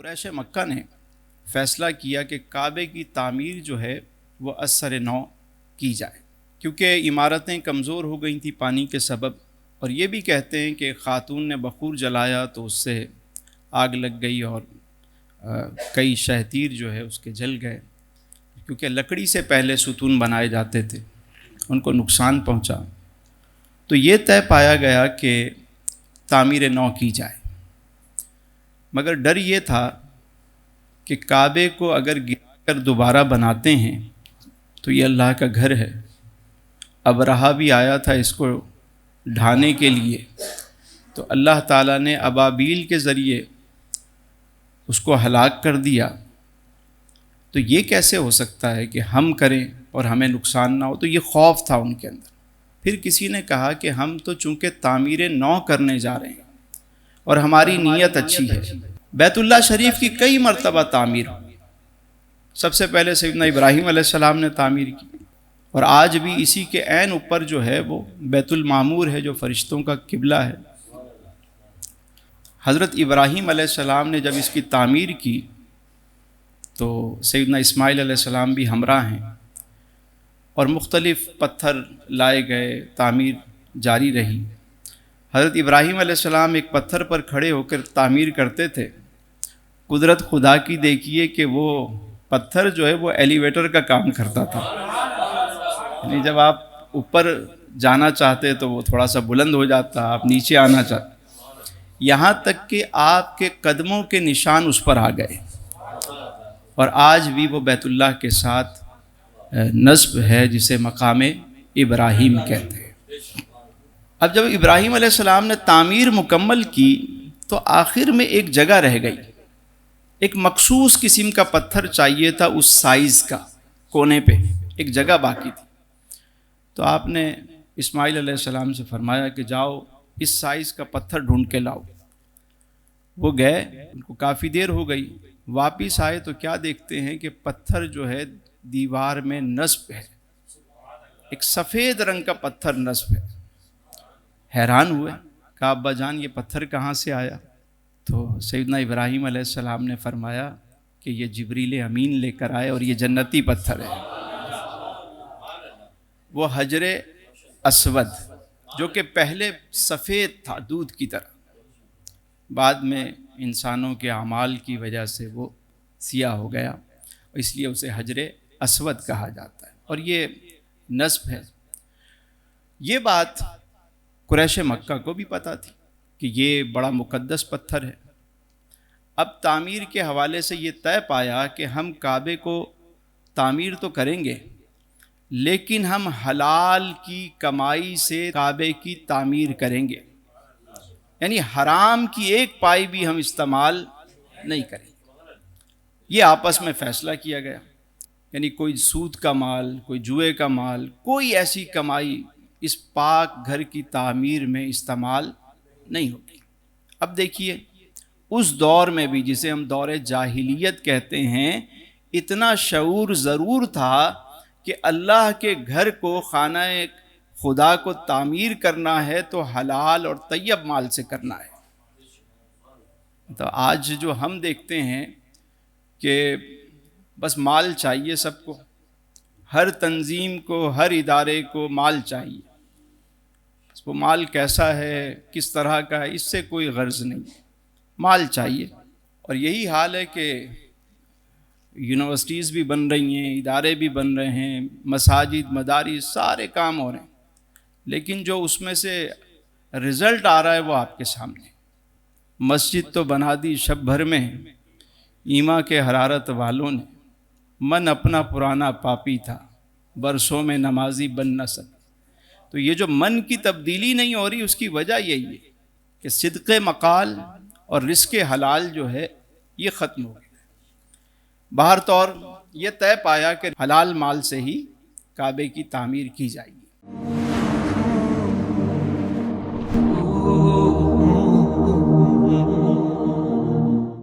قریش مکہ نے فیصلہ کیا کہ کعبے کی تعمیر جو ہے وہ ازسر نو کی جائے، کیونکہ عمارتیں کمزور ہو گئی تھیں پانی کے سبب، اور یہ بھی کہتے ہیں کہ خاتون نے بخور جلایا تو اس سے آگ لگ گئی اور کئی شہتیر جو ہے اس کے جل گئے، کیونکہ لکڑی سے پہلے ستون بنائے جاتے تھے، ان کو نقصان پہنچا۔ تو یہ طے پایا گیا کہ تعمیر نو کی جائے، مگر ڈر یہ تھا کہ کعبے کو اگر گرا کر دوبارہ بناتے ہیں تو یہ اللہ کا گھر ہے، ابرہہ بھی آیا تھا اس کو ڈھانے کے لیے، تو اللہ تعالیٰ نے ابابیل کے ذریعے اس کو ہلاک کر دیا۔ تو یہ کیسے ہو سکتا ہے کہ ہم کریں اور ہمیں نقصان نہ ہو؟ تو یہ خوف تھا ان کے اندر۔ پھر کسی نے کہا کہ ہم تو چونکہ تعمیر نو کرنے جا رہے ہیں اور ہماری نیت اچھی ہے، بیت اللہ شریف کی کئی مرتبہ تعمیر ہوئی، سب سے پہلے سیدنا ابراہیم علیہ السلام نے تعمیر کی، اور آج بھی اسی کے عین اوپر جو ہے وہ بیت المعمور ہے جو فرشتوں کا قبلہ ہے۔ حضرت ابراہیم علیہ السلام نے جب اس کی تعمیر کی تو سیدنا اسماعیل علیہ السلام بھی ہمراہ ہیں، اور مختلف پتھر لائے گئے، تعمیر جاری رہی۔ حضرت ابراہیم علیہ السلام ایک پتھر پر کھڑے ہو کر تعمیر کرتے تھے، قدرت خدا کی دیکھیے کہ وہ پتھر جو ہے وہ ایلیویٹر کا کام کرتا تھا، یعنی جب آپ اوپر جانا چاہتے تو وہ تھوڑا سا بلند ہو جاتا، آپ نیچے آنا چاہتے، یہاں تک کہ آپ کے قدموں کے نشان اس پر آ گئے، اور آج بھی وہ بیت اللہ کے ساتھ نصب ہے جسے مقام ابراہیم کہتے ہیں۔ اب جب ابراہیم علیہ السلام نے تعمیر مکمل کی تو آخر میں ایک جگہ رہ گئی، ایک مخصوص قسم کا پتھر چاہیے تھا، اس سائز کا، کونے پہ ایک جگہ باقی تھی۔ تو آپ نے اسماعیل علیہ السلام سے فرمایا کہ جاؤ اس سائز کا پتھر ڈھونڈ کے لاؤ۔ وہ گئے، ان کو کافی دیر ہو گئی، واپس آئے تو کیا دیکھتے ہیں کہ پتھر جو ہے دیوار میں نصب ہے، ایک سفید رنگ کا پتھر نصب ہے۔ حیران ہوئے، کہا ابا جان یہ پتھر کہاں سے آیا؟ تو سیدنا ابراہیم علیہ السلام نے فرمایا کہ یہ جبریل امین لے کر آئے، اور یہ جنتی پتھر ہے، وہ حجر اسود جو کہ پہلے سفید تھا دودھ کی طرح، بعد میں انسانوں کے اعمال کی وجہ سے وہ سیاہ ہو گیا، اس لیے اسے حجر اسود کہا جاتا ہے، اور یہ نصب ہے۔ یہ بات قریش مکہ کو بھی پتہ تھی کہ یہ بڑا مقدس پتھر ہے۔ اب تعمیر کے حوالے سے یہ طے پایا کہ ہم کعبے کو تعمیر تو کریں گے، لیکن ہم حلال کی کمائی سے کعبے کی تعمیر کریں گے، یعنی حرام کی ایک پائی بھی ہم استعمال نہیں کریں گے۔ یہ آپس میں فیصلہ کیا گیا، یعنی کوئی سود کا مال، کوئی جوئے کا مال، کوئی ایسی کمائی اس پاک گھر کی تعمیر میں استعمال نہیں ہوگی۔ اب دیکھیے اس دور میں بھی، جسے ہم دور جاہلیت کہتے ہیں، اتنا شعور ضرور تھا کہ اللہ کے گھر کو، خانہ خدا کو تعمیر کرنا ہے تو حلال اور طیب مال سے کرنا ہے۔ تو آج جو ہم دیکھتے ہیں کہ بس مال چاہیے سب کو، ہر تنظیم کو، ہر ادارے کو مال چاہیے، وہ مال کیسا ہے، کس طرح کا ہے، اس سے کوئی غرض نہیں، مال چاہیے۔ اور یہی حال ہے کہ یونیورسٹیز بھی بن رہی ہیں، ادارے بھی بن رہے ہیں، مساجد، مدارس، سارے کام ہو رہے ہیں، لیکن جو اس میں سے رزلٹ آ رہا ہے وہ آپ کے سامنے۔ مسجد تو بنا دی شب بھر میں ایما کے حرارت والوں نے، من اپنا پرانا پاپی تھا، برسوں میں نمازی بن نہ سکا۔ تو یہ جو من کی تبدیلی نہیں ہو رہی، اس کی وجہ یہی ہے کہ صدق مقال اور رزق حلال جو ہے یہ ختم ہو گیا۔ بہر طور یہ طے پایا کہ حلال مال سے ہی کعبے کی تعمیر کی جائے گی۔